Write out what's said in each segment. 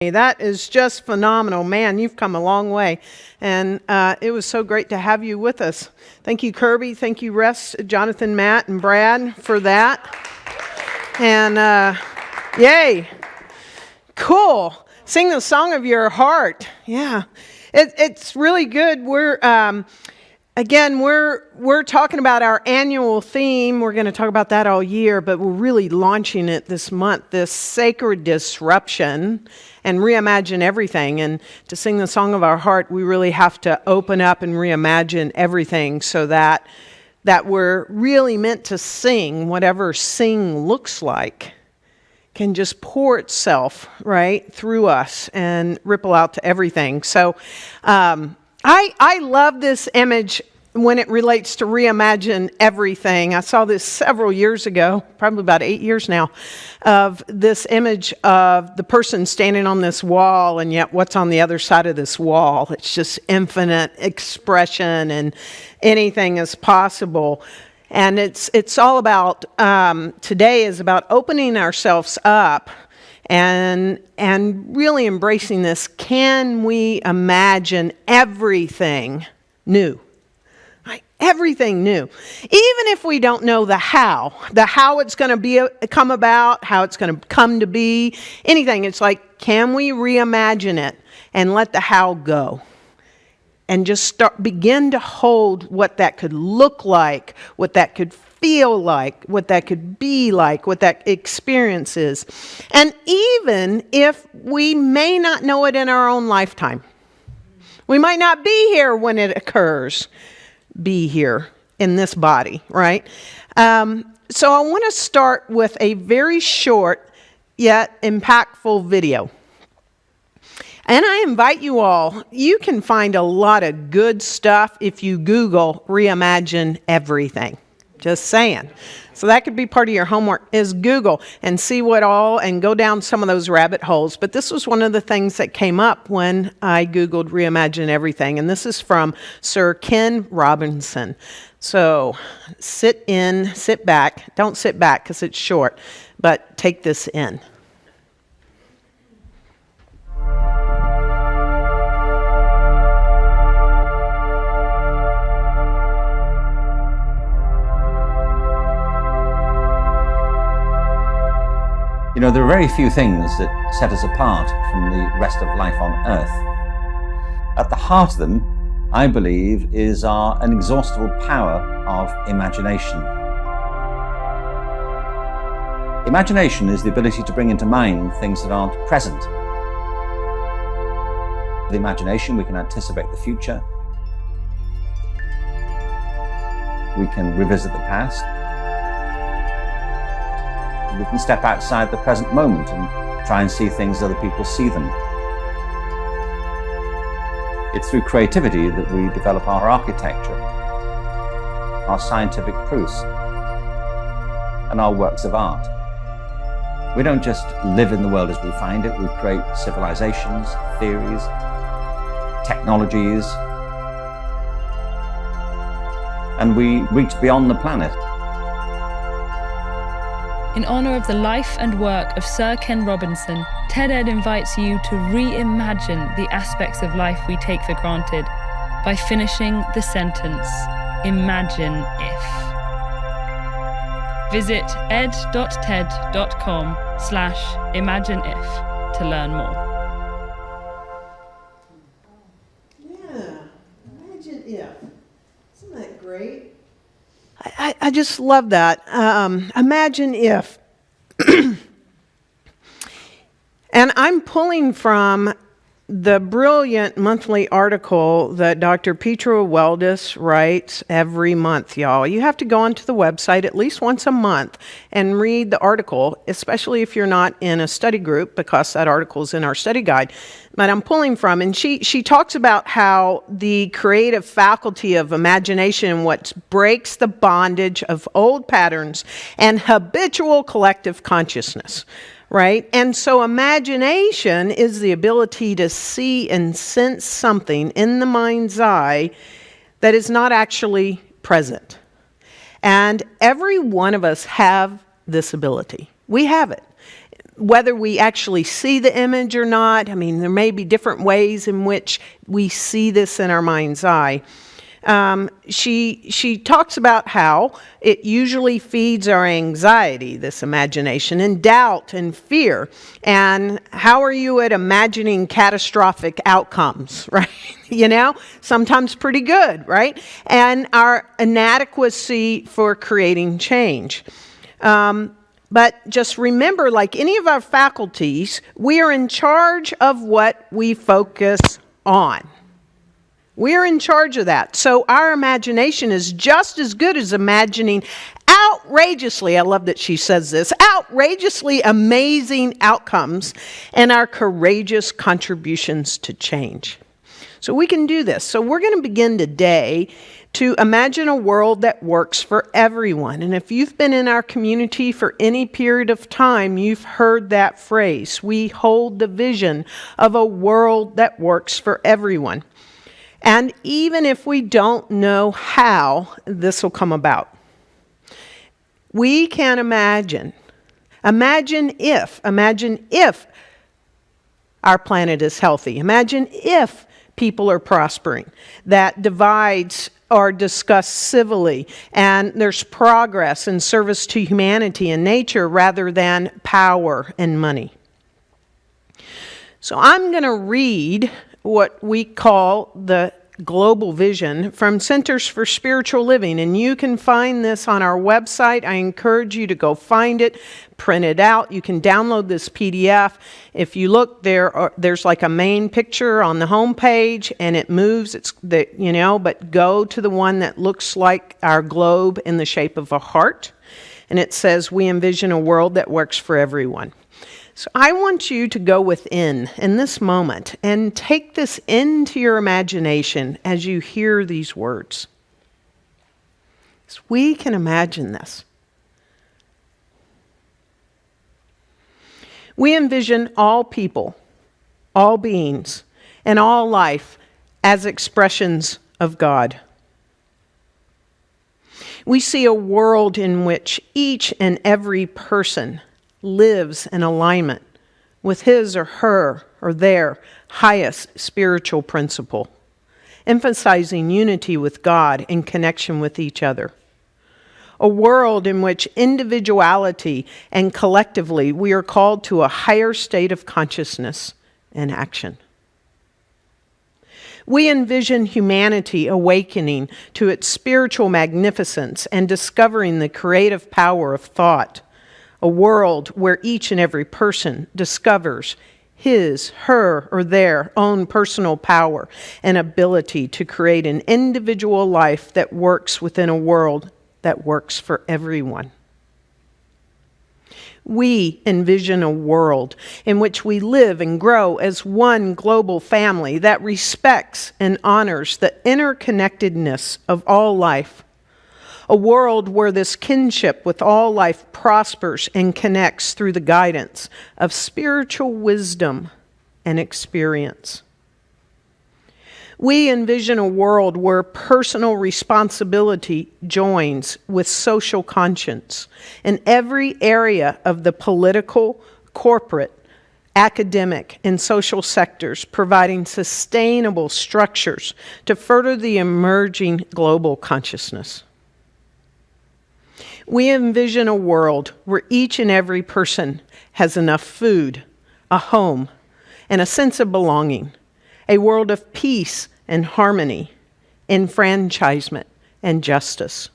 That is just phenomenal. Man, you've come a long way. And it was so great to have you with us. Thank you, Kirby. Thank you, Russ, Jonathan, Matt, and Brad for that. And yay. Cool. Sing the song of your heart. Yeah. It's really good. We're talking about our annual theme. We're going to talk about that all year, but we're really launching it this month, this sacred disruption and reimagine everything. And to sing the song of our heart, we really have to open up and reimagine everything so that we're really meant to sing, whatever sing looks like, can just pour itself right through us and ripple out to everything. So I love this image when it relates to reimagine everything. I saw this several years ago, probably about 8 years now, of this image of the person standing on this wall, and yet what's on the other side of this wall. It's just infinite expression, and anything is possible. And it's all about, today is about opening ourselves up and really embracing this. Can we imagine everything new? Right? Everything new. Even if we don't know the how it's going to come about, how it's going to come to be, anything. It's like, can we reimagine it and let the how go? And just begin to hold what that could look like, what that could feel like, what that could be like, what that experience is. And even if we may not know it in our own lifetime, we might not be here when it occurs, be here in this body, right? So I want to start with a very short yet impactful video. And I invite you all, you can find a lot of good stuff if you Google reimagine everything. Just saying. So that could be part of your homework, is Google and see and go down some of those rabbit holes. But this was one of the things that came up when I Googled reimagine everything. And this is from Sir Ken Robinson. So sit back. Don't sit back because it's short, but take this in. You know, there are very few things that set us apart from the rest of life on Earth. At the heart of them, I believe, is our inexhaustible power of imagination. Imagination is the ability to bring into mind things that aren't present. With imagination, we can anticipate the future. We can revisit the past. We can step outside the present moment and try and see things as other people see them. It's through creativity that we develop our architecture, our scientific proofs, and our works of art. We don't just live in the world as we find it, we create civilizations, theories, technologies, and we reach beyond the planet. In honor of the life and work of Sir Ken Robinson, TED-Ed invites you to reimagine the aspects of life we take for granted by finishing the sentence, imagine if. Visit ed.ted.com/imagineif to learn more. Yeah, imagine if. Isn't that great? I just love that. Imagine if. And I'm pulling from the brilliant monthly article that Dr. Petra Weldis writes every month, y'all. You have to go onto the website at least once a month and read the article, especially if you're not in a study group, because that article is in our study guide. But I'm pulling from, and she talks about how the creative faculty of imagination, what breaks the bondage of old patterns and habitual collective consciousness. Right? And so imagination is the ability to see and sense something in the mind's eye that is not actually present. And every one of us have this ability. We have it. whether we actually see the image or not. I mean, there may be different ways in which we see this in our mind's eye. She talks about how it usually feeds our anxiety, this imagination, and doubt and fear. And how are you at imagining catastrophic outcomes, right? Sometimes pretty good, right? And our inadequacy for creating change. But just remember, like any of our faculties, we are in charge of what we focus on. We're in charge of that. So our imagination is just as good as imagining outrageously, I love that she says this, outrageously amazing outcomes and our courageous contributions to change. So we can do this. So we're going to begin today to imagine a world that works for everyone. And if you've been in our community for any period of time, you've heard that phrase. We hold the vision of a world that works for everyone. And even if we don't know how this will come about, we can imagine. Imagine if our planet is healthy. Imagine if people are prospering, that divides are discussed civilly, and there's progress and service to humanity and nature rather than power and money. So I'm going to read what we call the global vision from Centers for Spiritual Living, and you can find this on our website. I encourage you to go find it, print it out. You can download this PDF. If you look, there's like a main picture on the home page, and it moves. But go to the one that looks like our globe in the shape of a heart, and it says, "We envision a world that works for everyone." So I want you to go within in this moment and take this into your imagination as you hear these words. So we can imagine this. We envision all people, all beings, and all life as expressions of God. We see a world in which each and every person lives in alignment with his or her or their highest spiritual principle, emphasizing unity with God and connection with each other. A world in which individuality and collectively we are called to a higher state of consciousness and action. We envision humanity awakening to its spiritual magnificence and discovering the creative power of thought. A world where each and every person discovers his, her, or their own personal power and ability to create an individual life that works within a world that works for everyone. We envision a world in which we live and grow as one global family that respects and honors the interconnectedness of all life. A world where this kinship with all life prospers and connects through the guidance of spiritual wisdom and experience. We envision a world where personal responsibility joins with social conscience in every area of the political, corporate, academic, and social sectors, providing sustainable structures to further the emerging global consciousness. We envision a world where each and every person has enough food, a home, and a sense of belonging, a world of peace and harmony, enfranchisement and justice.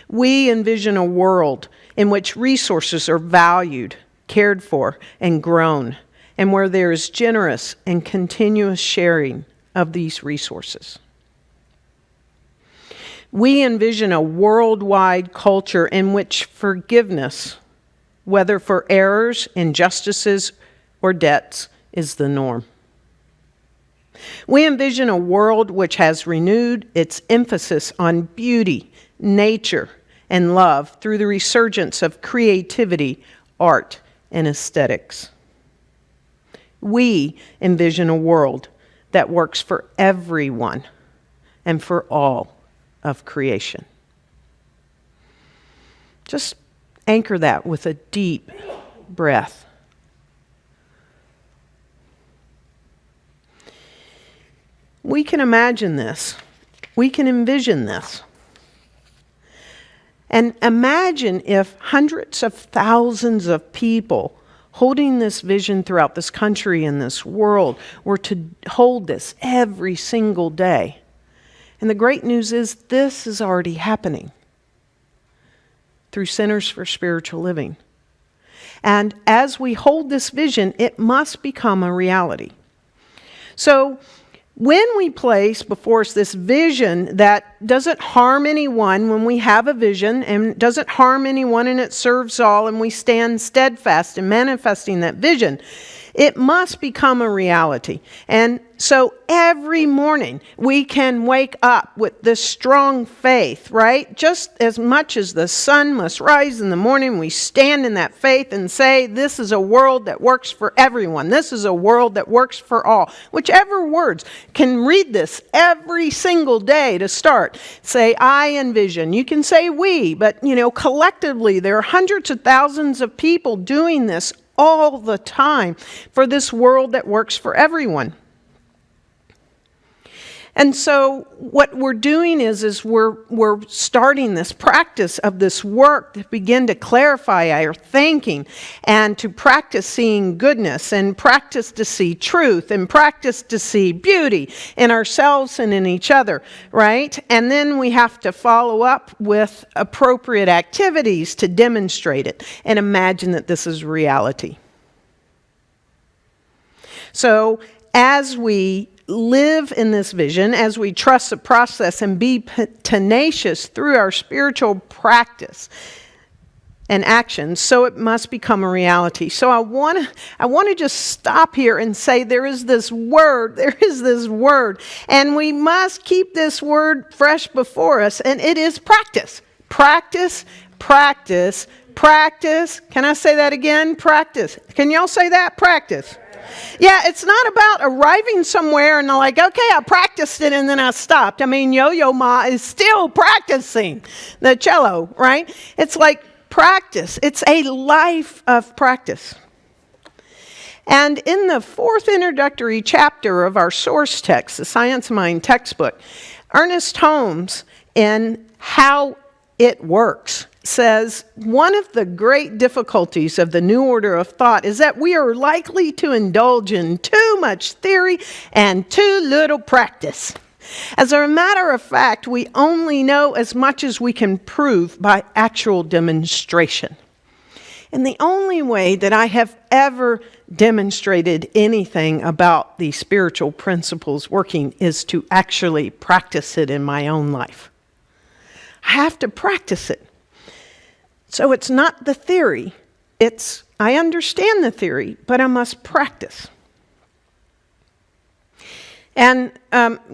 We envision a world in which resources are valued, cared for, and grown, and where there is generous and continuous sharing of these resources. We envision a worldwide culture in which forgiveness, whether for errors, injustices, or debts, is the norm. We envision a world which has renewed its emphasis on beauty, nature, and love through the resurgence of creativity, art, and aesthetics. We envision a world that works for everyone and for all of creation. Just anchor that with a deep breath. We can imagine this. We can envision this. And imagine if hundreds of thousands of people holding this vision throughout this country and this world were to hold this every single day. And the great news is this is already happening through Centers for Spiritual Living. And as we hold this vision, it must become a reality. So when we place before us this vision that doesn't harm anyone, when we have a vision and doesn't harm anyone and it serves all, and we stand steadfast in manifesting that vision, it must become a reality. And so every morning we can wake up with this strong faith, right? Just as much as the sun must rise in the morning, we stand in that faith and say, this is a world that works for everyone. This is a world that works for all. Whichever words can read this every single day to start. Say, I envision. You can say we, but collectively there are hundreds of thousands of people doing this all the time for this world that works for everyone. And so what we're doing is we're starting this practice of this work to begin to clarify our thinking and to practice seeing goodness and practice to see truth and practice to see beauty in ourselves and in each other, right? And then we have to follow up with appropriate activities to demonstrate it and imagine that this is reality. So as we live in this vision, as we trust the process and be tenacious through our spiritual practice and actions, so it must become a reality. So I want to just stop here and say there is this word, and we must keep this word fresh before us, and it is practice. Practice, practice, practice. Can I say that again? Practice. Can y'all say that? Practice. Yeah, it's not about arriving somewhere and like, okay, I practiced it and then I stopped. I mean, Yo-Yo Ma is still practicing the cello, right? It's like practice. It's a life of practice. And in the 4th introductory chapter of our source text, the Science of Mind textbook, Ernest Holmes, in How It Works, says one of the great difficulties of the new order of thought is that we are likely to indulge in too much theory and too little practice. As a matter of fact, we only know as much as we can prove by actual demonstration. And the only way that I have ever demonstrated anything about these spiritual principles working is to actually practice it in my own life. I have to practice it. So it's not the theory. I understand the theory, but I must practice. And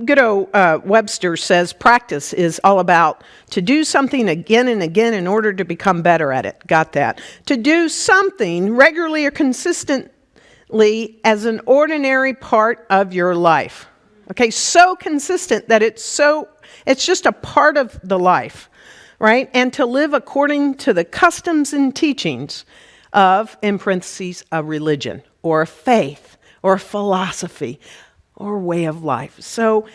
good old Webster says practice is all about to do something again and again in order to become better at it. Got that? To do something regularly or consistently as an ordinary part of your life. Okay, so consistent that it's just a part of the life. Right? And to live according to the customs and teachings of, in parentheses, a religion or a faith or a philosophy or way of life. So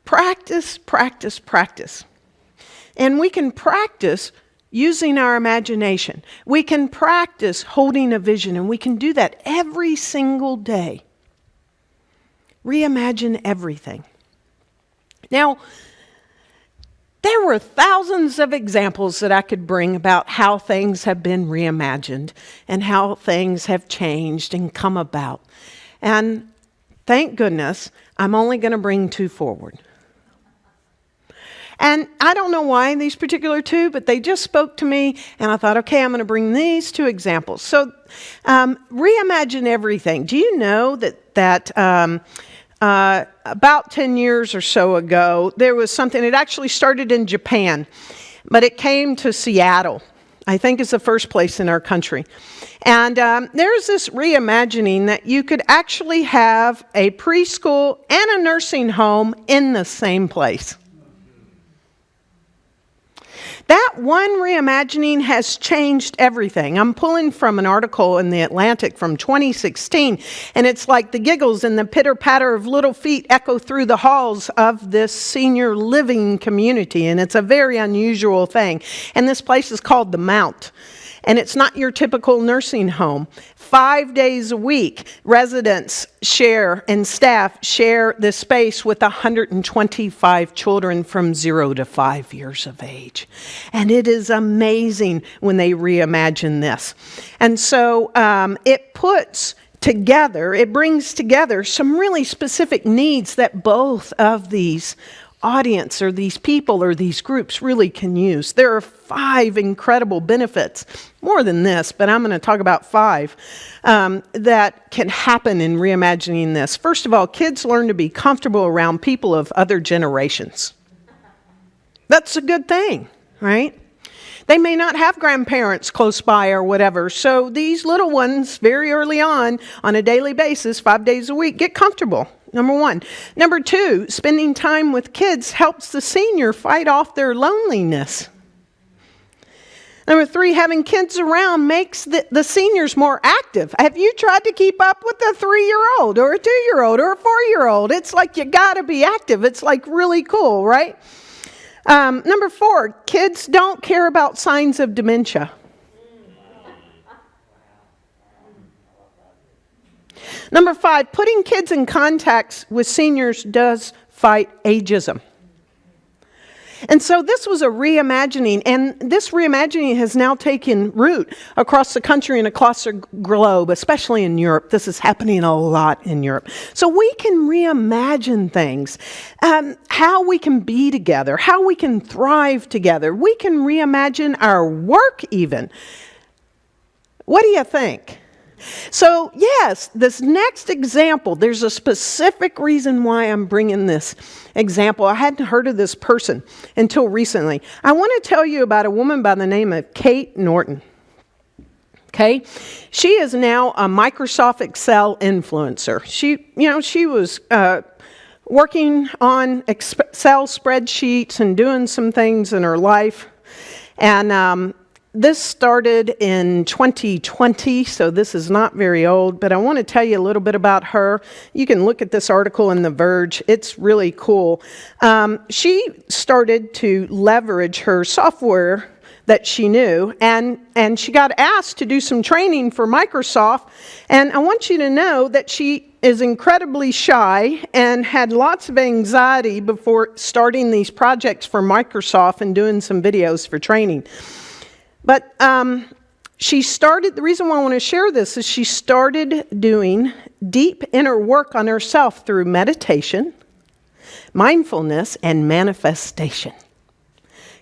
practice, practice, practice. And we can practice using our imagination. We can practice holding a vision, and we can do that every single day. Reimagine everything. Now, there were thousands of examples that I could bring about how things have been reimagined and how things have changed and come about. And thank goodness, I'm only going to bring 2 forward. And I don't know why these particular 2, but they just spoke to me, and I thought, okay, I'm going to bring these 2 examples. So, reimagine everything. Do you know that about 10 years or so ago, there was something, it actually started in Japan, but it came to Seattle, I think is the first place in our country. And there's this reimagining that you could actually have a preschool and a nursing home in the same place. That one reimagining has changed everything. I'm pulling from an article in The Atlantic from 2016, and it's like the giggles and the pitter-patter of little feet echo through the halls of this senior living community, and it's a very unusual thing. And this place is called The Mount. And it's not your typical nursing home. 5 days a week, residents share and staff share this space with 125 children from 0 to 5 years of age. And it is amazing when they reimagine this. And so it brings together some really specific needs that both of these audience or these people or these groups really can use. There are 5 incredible benefits, more than this, but I'm going to talk about 5 that can happen in reimagining this. First of all, kids learn to be comfortable around people of other generations. That's a good thing, right? They may not have grandparents close by or whatever, so these little ones very early on a daily basis, 5 days a week, get comfortable. Number 1. Number 2, spending time with kids helps the senior fight off their loneliness. Number 3, having kids around makes the seniors more active. Have you tried to keep up with a 3-year-old or a 2-year-old or a 4-year-old? It's like you got to be active. It's like really cool, right? Number 4, kids don't care about signs of dementia. Number 5, putting kids in contact with seniors does fight ageism. And so this was a reimagining, and this reimagining has now taken root across the country and across the globe, especially in Europe. This is happening a lot in Europe. So we can reimagine things, how we can be together, how we can thrive together. We can reimagine our work even. What do you think? So yes, this next example, there's a specific reason why I'm bringing this example. I hadn't heard of this person until recently. I want to tell you about a woman by the name of Kate Norton. Okay, she is now a Microsoft Excel influencer. She was working on Excel spreadsheets and doing some things in her life, and this started in 2020, so this is not very old, but I want to tell you a little bit about her. You can look at this article in The Verge. It's really cool. She started to leverage her software that she knew, and she got asked to do some training for Microsoft, and I want you to know that she is incredibly shy and had lots of anxiety before starting these projects for Microsoft and doing some videos for training. But the reason why I want to share this is she started doing deep inner work on herself through meditation, mindfulness, and manifestation.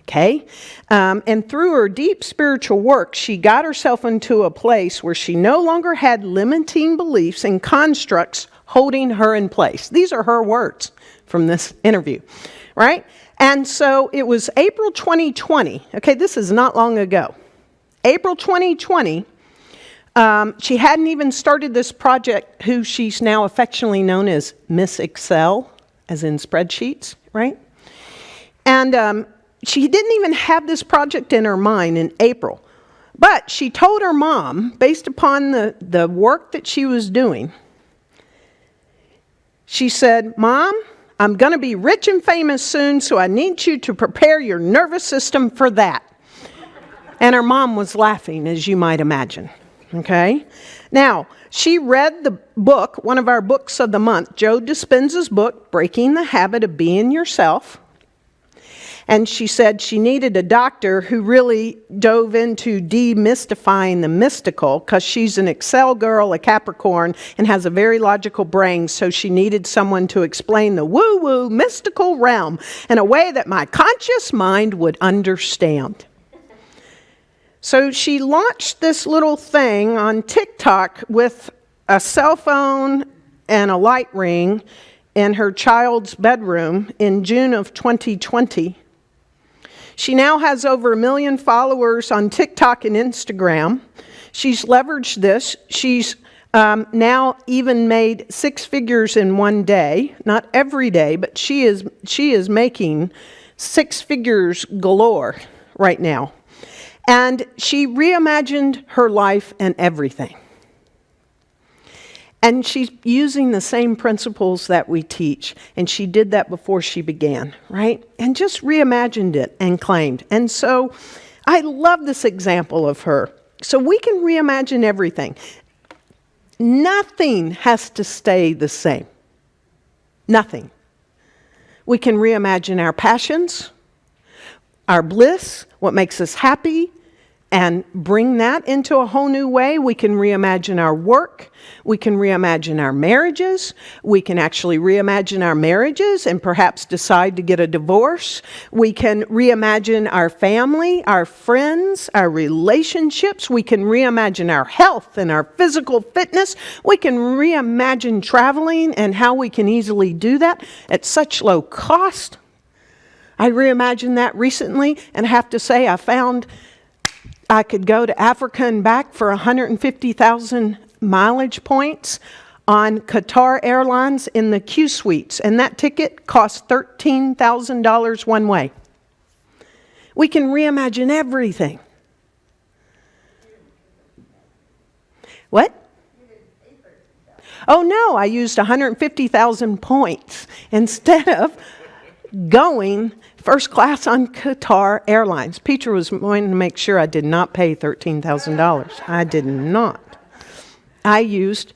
Okay? And through her deep spiritual work, she got herself into a place where she no longer had limiting beliefs and constructs holding her in place. These are her words from this interview, right? And so it was April 2020. Okay, this is not long ago. April 2020, she hadn't even started this project, who she's now affectionately known as Miss Excel, as in spreadsheets, right? And she didn't even have this project in her mind in April. But she told her mom, based upon the work that she was doing, she said, "Mom, I'm going to be rich and famous soon, so I need you to prepare your nervous system for that." And her mom was laughing, as you might imagine. Okay? Now, she read the book, one of our books of the month, Joe Dispenza's book, Breaking the Habit of Being Yourself. And she said she needed a doctor who really dove into demystifying the mystical, because she's an Excel girl, a Capricorn, and has a very logical brain, so she needed someone to explain the woo-woo mystical realm in a way that my conscious mind would understand. So she launched this little thing on TikTok with a cell phone and a light ring in her child's bedroom in June of 2020. She now has over 1 million followers on TikTok and Instagram. She's leveraged this. She's now even made 6 figures in one day. Not every day, but she is making 6 figures galore, right now. And she reimagined her life and everything. And she's using the same principles that we teach. And she did that before she began, right? And just reimagined it and claimed. And so I love this example of her. So we can reimagine everything. Nothing has to stay the same. Nothing. We can reimagine our passions, our bliss, what makes us happy, and bring that into a whole new way. We can reimagine our work. We can reimagine our marriages. We can actually reimagine our marriages and perhaps decide to get a divorce. We can reimagine our family, our friends, our relationships. We can reimagine our health and our physical fitness. We can reimagine traveling and how we can easily do that at such low cost. I reimagined that recently, and I have to say I found I could go to Africa and back for 150,000 mileage points on Qatar Airlines in the Q suites, and that ticket cost $13,000 one way. We can reimagine everything. What? Oh no, I used 150,000 points instead of going first class on Qatar Airlines. Peter was wanting to make sure I did not pay $13,000. I did not. I used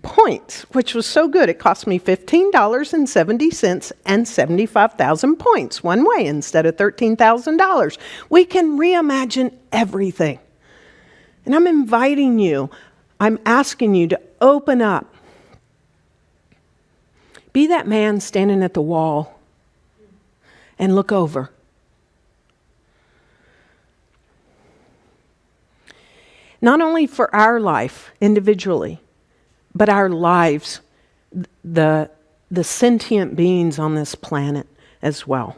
points, which was so good. It cost me $15.70 and 75,000 points one way instead of $13,000. We can reimagine everything. And I'm inviting you, I'm asking you to open up. Be that man standing at the wall and look over. Not only for our life individually, but our lives, the sentient beings on this planet as well.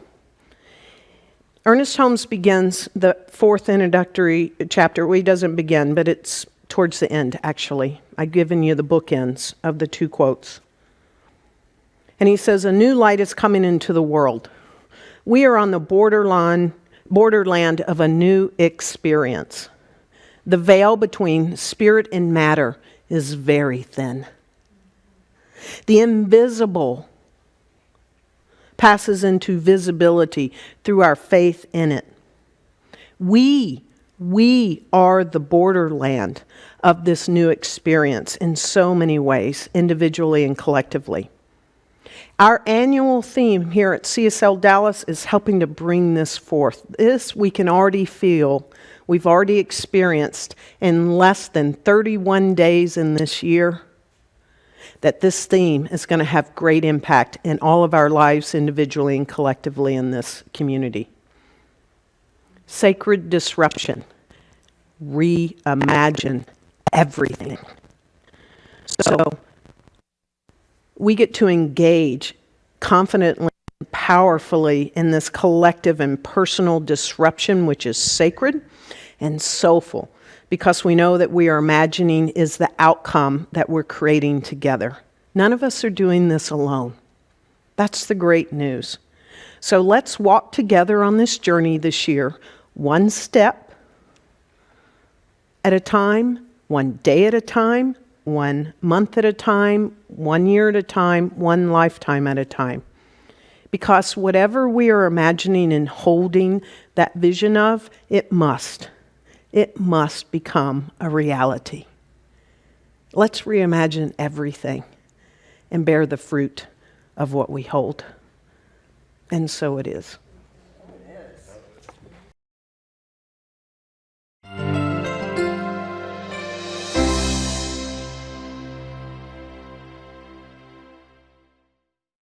Ernest Holmes begins the 4th introductory chapter. Well, he doesn't begin, but it's towards the end, actually. I've given you the bookends of the 2 quotes. And he says, "A new light is coming into the world. We are on the borderland of a new experience. The veil between spirit and matter is very thin. The invisible passes into visibility through our faith in it. We are the borderland of this new experience in so many ways, individually and collectively. Our annual theme here at CSLDallas is helping to bring this forth. This we can already feel, we've already experienced in less than 31 days in this year, that this theme is going to have great impact in all of our lives individually and collectively in this community. Sacred disruption. Reimagine everything. So, we get to engage confidently and powerfully in this collective and personal disruption, which is sacred and soulful, because we know that we are imagining is the outcome that we're creating together. None of us are doing this alone. That's the great news. So let's walk together on this journey this year, one step at a time, one day at a time, 1 month at a time, 1 year at a time, 1 lifetime at a time. Because whatever we are imagining and holding that vision of, it must become a reality. Let's reimagine everything and bear the fruit of what we hold. And so it is.